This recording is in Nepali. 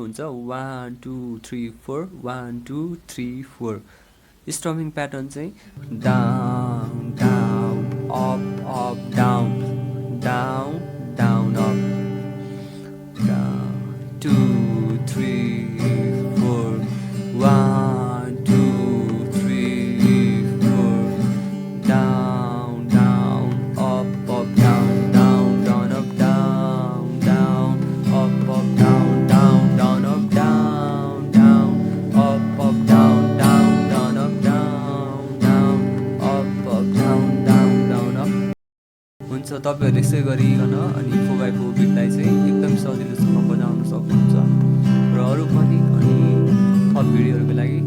हुन्छ 1 2 3 4 1 2 3 4 स्ट्रमिङ प्याटर्न चाहिँ down down up up down down down up 2 3 4 1 2 3 4 down down up up down down down up down down up up down down down up down down up up down down down up down down up up down down down up हुन्छ तपाईहरुले यसै गरिकन अनि 4x4 बिटलाई चाहिँ एकदम सजिलोसँग बजाउन सक्नुहुन्छ र अरु पनि अनि थप भिडियोहरुको लागि